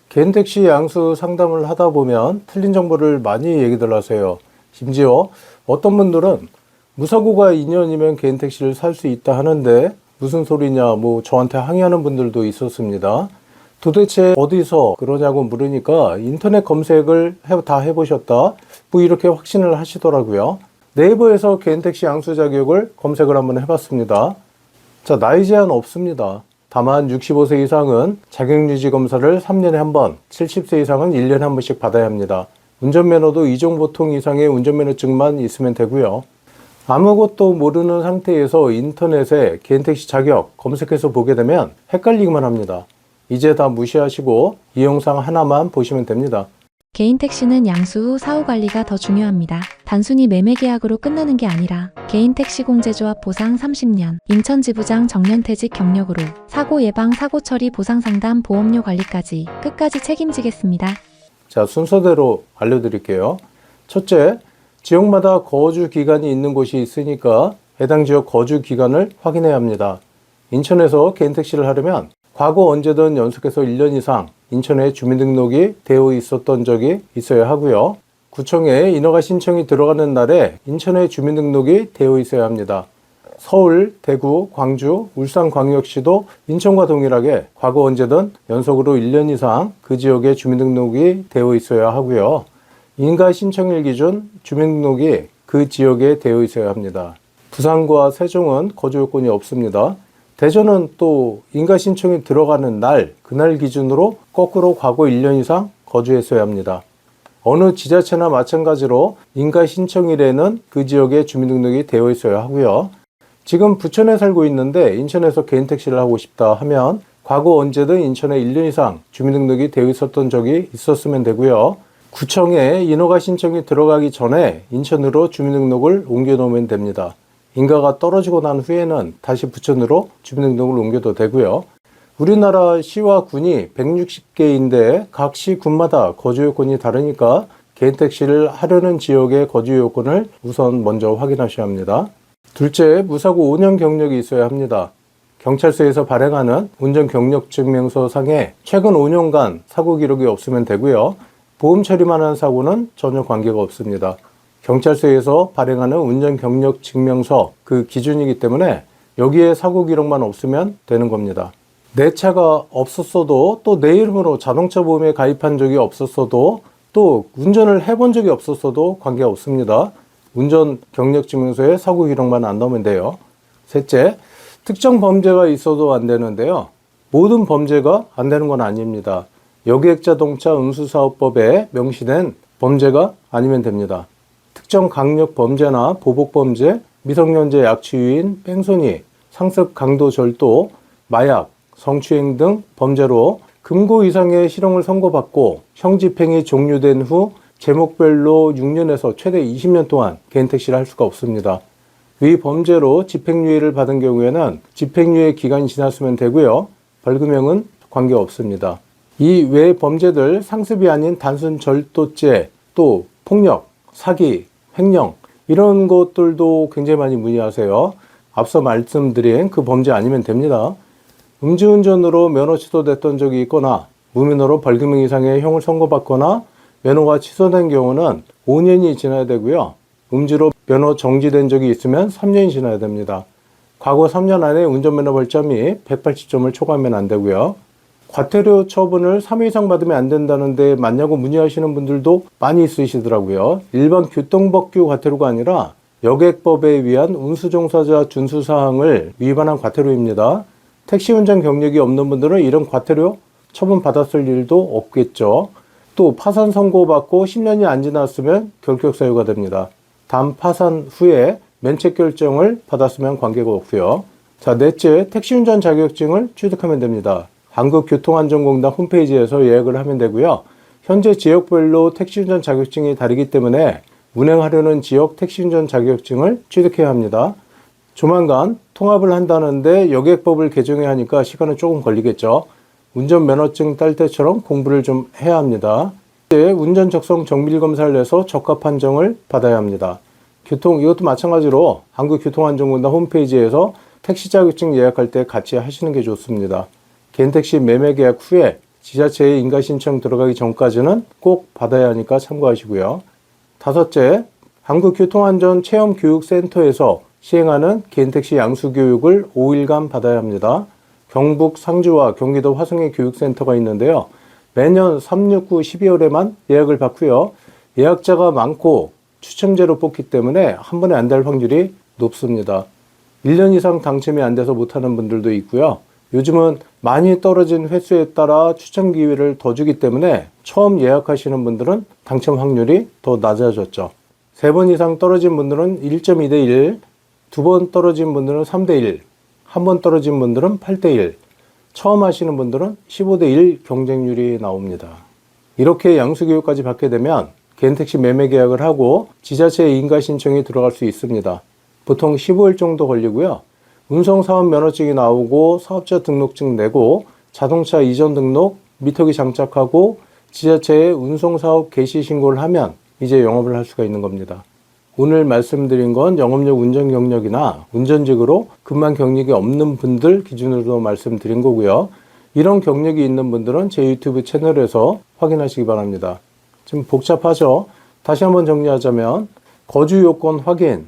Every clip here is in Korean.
개인택시 양수 상담을 하다 보면 틀린 정보를 많이 얘기들 하세요. 심지어 어떤 분들은 무사고가 2년이면 개인택시를 살 수 있다 하는데 무슨 소리냐 저한테 항의하는 분들도 있었습니다. 도대체 어디서 그러냐고 물으니까 인터넷 검색을 다 해보셨다 이렇게 확신을 하시더라고요. 네이버에서 개인택시 양수 자격을 검색을 한번 해봤습니다. 자, 나이 제한 없습니다. 다만 65세 이상은 자격유지 검사를 3년에 한 번, 70세 이상은 1년에 한 번씩 받아야 합니다. 운전면허도 이종보통 이상의 운전면허증만 있으면 되고요. 아무것도 모르는 상태에서 인터넷에 개인택시 자격 검색해서 보게 되면 헷갈리기만 합니다. 이제 다 무시하시고 이 영상 하나만 보시면 됩니다. 개인택시는 양수 후 사후 관리가 더 중요합니다. 단순히 매매 계약으로 끝나는 게 아니라 개인택시 공제조합 보상 30년, 인천지부장 정년퇴직 경력으로 사고 예방, 사고 처리, 보상 상담, 보험료 관리까지 끝까지 책임지겠습니다. 자, 순서대로 알려드릴게요. 첫째, 지역마다 거주 기간이 있는 곳이 있으니까 해당 지역 거주 기간을 확인해야 합니다. 인천에서 개인택시를 하려면 과거 언제든 연속해서 1년 이상 인천에 주민등록이 되어 있었던 적이 있어야 하고요. 구청에 인허가 신청이 들어가는 날에 인천에 주민등록이 되어 있어야 합니다. 서울, 대구, 광주, 울산광역시도 인천과 동일하게 과거 언제든 연속으로 1년 이상 그 지역에 주민등록이 되어 있어야 하고요. 인가 신청일 기준 주민등록이 그 지역에 되어 있어야 합니다. 부산과 세종은 거주 요건이 없습니다. 대전은 또 인가 신청이 들어가는 날, 그날 기준으로 거꾸로 과거 1년 이상 거주했어야 합니다. 어느 지자체나 마찬가지로 인가 신청일에는 그 지역에 주민등록이 되어 있어야 하고요. 지금 부천에 살고 있는데 인천에서 개인택시를 하고 싶다 하면 과거 언제든 인천에 1년 이상 주민등록이 되어 있었던 적이 있었으면 되고요. 구청에 인허가 신청이 들어가기 전에 인천으로 주민등록을 옮겨 놓으면 됩니다. 인가가 떨어지고 난 후에는 다시 부천으로 주민등록을 옮겨도 되고요. 우리나라 시와 군이 160개인데 각 시 군마다 거주 요건이 다르니까 개인택시를 하려는 지역의 거주 요건을 우선 먼저 확인하셔야 합니다. 둘째, 무사고 5년 경력이 있어야 합니다. 경찰서에서 발행하는 운전경력증명서 상에 최근 5년간 사고 기록이 없으면 되고요. 보험 처리만 한 사고는 전혀 관계가 없습니다. 경찰서에서 발행하는 운전경력증명서 그 기준이기 때문에 여기에 사고 기록만 없으면 되는 겁니다. 내 차가 없었어도 또 내 이름으로 자동차 보험에 가입한 적이 없었어도 또 운전을 해본 적이 없었어도 관계 없습니다. 운전경력증명서에 사고 기록만 안 넣으면 돼요. 셋째, 특정 범죄가 있어도 안 되는데요. 모든 범죄가 안 되는 건 아닙니다. 여객자동차 운수사업법에 명시된 범죄가 아니면 됩니다. 특정 강력 범죄나 보복 범죄, 미성년자 약취유인, 뺑소니, 상습 강도 절도, 마약, 성추행 등 범죄로 금고 이상의 실형을 선고받고 형 집행이 종료된 후 제목별로 6년에서 최대 20년 동안 개인택시를 할 수가 없습니다. 위 범죄로 집행유예를 받은 경우에는 집행유예 기간이 지났으면 되고요. 벌금형은 관계없습니다. 이 외 범죄들 상습이 아닌 단순 절도죄, 또 폭력, 사기, 횡령 이런 것들도 굉장히 많이 문의하세요. 앞서 말씀드린 그 범죄 아니면 됩니다. 음주운전으로 면허 취소됐던 적이 있거나 무면허로 벌금형 이상의 형을 선고받거나 면허가 취소된 경우는 5년이 지나야 되고요. 음주로 면허 정지된 적이 있으면 3년이 지나야 됩니다. 과거 3년 안에 운전면허 벌점이 180점을 초과하면 안 되고요. 과태료 처분을 3회 이상 받으면 안 된다는데 맞냐고 문의하시는 분들도 많이 있으시더라고요. 일반 교통법규 과태료가 아니라 여객법에 의한 운수종사자 준수사항을 위반한 과태료입니다. 택시 운전 경력이 없는 분들은 이런 과태료 처분 받았을 일도 없겠죠. 또 파산 선고받고 10년이 안 지났으면 결격 사유가 됩니다. 단 파산 후에 면책 결정을 받았으면 관계가 없고요. 자, 넷째, 택시 운전 자격증을 취득하면 됩니다. 한국교통안전공단 홈페이지에서 예약을 하면 되고요. 현재 지역별로 택시운전 자격증이 다르기 때문에 운행하려는 지역 택시운전 자격증을 취득해야 합니다. 조만간 통합을 한다는데 여객법을 개정해야 하니까 시간은 조금 걸리겠죠. 운전면허증 딸 때처럼 공부를 좀 해야 합니다. 이제 운전 적성 정밀 검사를 내서 적합 판정을 받아야 합니다. 이것도 마찬가지로 한국교통안전공단 홈페이지에서 택시 자격증 예약할 때 같이 하시는 게 좋습니다. 개인택시 매매 계약 후에 지자체에 인가신청 들어가기 전까지는 꼭 받아야 하니까 참고하시고요. 다섯째, 한국교통안전체험교육센터에서 시행하는 개인택시 양수교육을 5일간 받아야 합니다. 경북 상주와 경기도 화성에 교육센터가 있는데요. 매년 3, 6, 9, 12월에만 예약을 받고요. 예약자가 많고 추첨제로 뽑기 때문에 한 번에 안 될 확률이 높습니다. 1년 이상 당첨이 안 돼서 못하는 분들도 있고요. 요즘은 많이 떨어진 횟수에 따라 추첨 기회를 더 주기 때문에 처음 예약하시는 분들은 당첨 확률이 더 낮아졌죠. 3번 이상 떨어진 분들은 1.2대 1, 2번 떨어진 분들은 3대 1, 1번 떨어진 분들은 8대 1, 처음 하시는 분들은 15대 1 경쟁률이 나옵니다. 이렇게 양수교육까지 받게 되면 개인택시 매매 계약을 하고 지자체에 인가 신청이 들어갈 수 있습니다. 보통 15일 정도 걸리고요. 운송사업 면허증이 나오고 사업자 등록증 내고 자동차 이전 등록, 미터기 장착하고 지자체에 운송사업 개시 신고를 하면 이제 영업을 할 수가 있는 겁니다. 오늘 말씀드린 건 영업력 운전 경력이나 운전직으로 근무한 경력이 없는 분들 기준으로 말씀드린 거고요. 이런 경력이 있는 분들은 제 유튜브 채널에서 확인하시기 바랍니다. 좀 복잡하죠? 다시 한번 정리하자면 거주 요건 확인,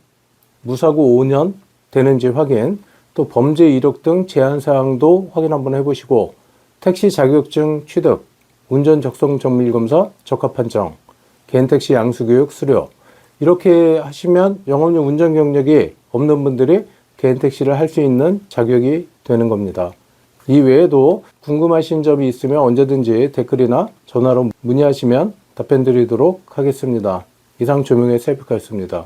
무사고 5년 되는지 확인, 또 범죄 이력 등 제한사항도 확인 한번 해보시고 택시 자격증 취득, 운전 적성 정밀 검사 적합 판정, 개인택시 양수교육 수료 이렇게 하시면 영업용 운전 경력이 없는 분들이 개인택시를 할 수 있는 자격이 되는 겁니다. 이 외에도 궁금하신 점이 있으면 언제든지 댓글이나 전화로 문의하시면 답변 드리도록 하겠습니다. 이상 조명의 셀프카였습니다.